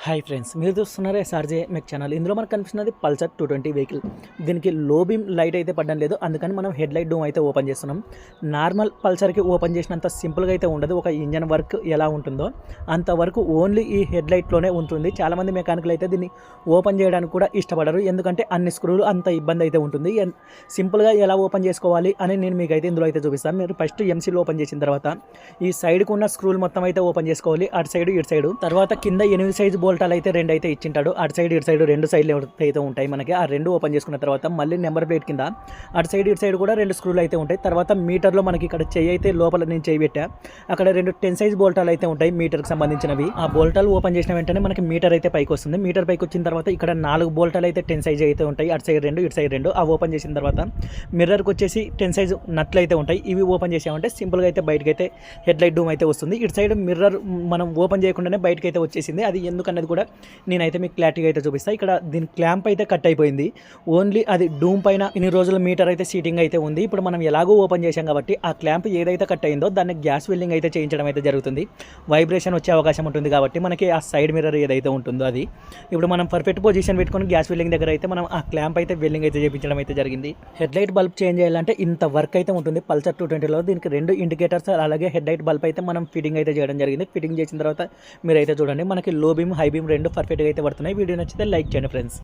Hi friends, మీరు చూస్తున్నారు SRJ మెక్ channel. ఇందులో మనకు కనిపిస్తున్నది పల్సర్ 220 వెహికల్. దీనికి లో బీమ్ లైట్ అయితే పడడం లేదు, అందుకని మనం హెడ్ లైట్ డూమ్ అయితే ఓపెన్ చేస్తున్నాం. నార్మల్ పల్సర్కి ఓపెన్ చేసినంత సింపుల్గా అయితే ఉండదు. ఒక ఇంజన్ వర్క్ ఎలా ఉంటుందో అంతవరకు ఓన్లీ ఈ హెడ్ లైట్లోనే ఉంటుంది. చాలామంది మెకానికల్ అయితే దీన్ని ఓపెన్ చేయడానికి కూడా ఇష్టపడరు, ఎందుకంటే అన్ని స్క్రూలు అంత ఇబ్బంది అయితే ఉంటుంది. సింపుల్గా ఎలా ఓపెన్ చేసుకోవాలి అని నేను మీకు అయితే ఇందులో అయితే చూపిస్తాను. మీరు ఫస్ట్ ఎంసీలు ఓపెన్ చేసిన తర్వాత ఈ సైడ్కు ఉన్న స్క్రూలు మొత్తం అయితే ఓపెన్ చేసుకోవాలి, అటు సైడ్ ఇటు సైడ్. తర్వాత కింద 8 సైజు బోల్టాలు అయితే 2 అయితే ఇచ్చింటాడు. అటు సైడ్ ఇటు సైడ్ 2 సైడ్లు అయితే ఉంటాయి మనకి. ఆ 2 ఓపెన్ చేసుకున్న తర్వాత మళ్ళీ నెంబర్ ప్లేట్ కింద అటు సైడ్ ఇటు సైడ్ కూడా 2 స్క్రూలు అయితే ఉంటాయి. తర్వాత మీటర్లో మనకి ఇక్కడ చెయ్యి అయితే లోపల నేను చేయి పెట్టా, అక్కడ 2 10 సైజ్ బోల్టాలు అయితే ఉంటాయి మీటర్కి సంబంధించినవి. ఆ బోల్టాలు ఓపెన్ చేసిన వెంటనే మనకి మీటర్ అయితే పైకి వస్తుంది. మీటర్ పైకి వచ్చిన తర్వాత ఇక్కడ 4 బోల్టాలు అయితే 10 సైజ్ అయితే ఉంటాయి. అటు సైడ్ 2 ఇటు సైడ్ 2. ఆ ఓపెన్ చేసిన తర్వాత మిర్రర్కి వచ్చేసి 10 సైజు నట్లు అయితే ఉంటాయి. ఇవి ఓపెన్ చేసామంటే సింపుల్గా అయితే బయటకి అయితే హెడ్ లైట్ డూమ్ అయితే వస్తుంది. ఇటు సైడ్ మిర్రర్ మనం ఓపెన్ చేయకుండానే బయటకి అయితే వచ్చేసింది. అది ఎందుకన్నది కూడా నేనైతే మీకు క్లారిటీగా అయితే చూపిస్తాను. ఇక్కడ దీని క్లాంప్ అయితే కట్ అయిపోయింది. ఓన్లీ అది డూమ్ పైన ఇన్ని రోజుల మీటర్ అయితే సీటింగ్ అయితే ఉంది. ఇప్పుడు మనం ఎలాగో ఓపెన్ చేసాం కాబట్టి ఆ క్లాంప్ ఏదైతే కట్ అయిందో దాన్ని గ్యాస్ వెల్డింగ్ అయితే చేయించడం అయితే జరుగుతుంది. వైబ్రేషన్ వచ్చే అవకాశం ఉంటుంది కాబట్టి మనకి ఆ సైడ్ మిర్రర్ ఏదైతే ఉంటుందో అది ఇప్పుడు మనం పర్ఫెక్ట్ పొజిషన్ పెట్టుకొని గ్యాస్ వెల్డింగ్ దగ్గర అయితే మనం ఆ క్లాంప్ అయితే వెల్డింగ్ అయితే చేయించడం అయితే జరిగింది. హెడ్ లైట్ బల్బ్ చేంజ్ చేయాలంటే ఇంత వర్క్ అయితే ఉంటుంది పల్సర్ 220లో. దీనికి 2 ఇండికేటర్స్ అలాగే హెడ్ లైట్ బల్బ్ అయితే మనం ఫిట్టింగ్ అయితే చేయడం జరిగింది. ఫిట్టింగ్ చేసిన తర్వాత మీరైతే చూడండి మనకి లో బీమ్ హై బీమ్ 2 పర్ఫెక్ట్గా అయితే పడుతున్నాయి. వీడియో నచ్చితే లైక్ చేయండి ఫ్రెండ్స్.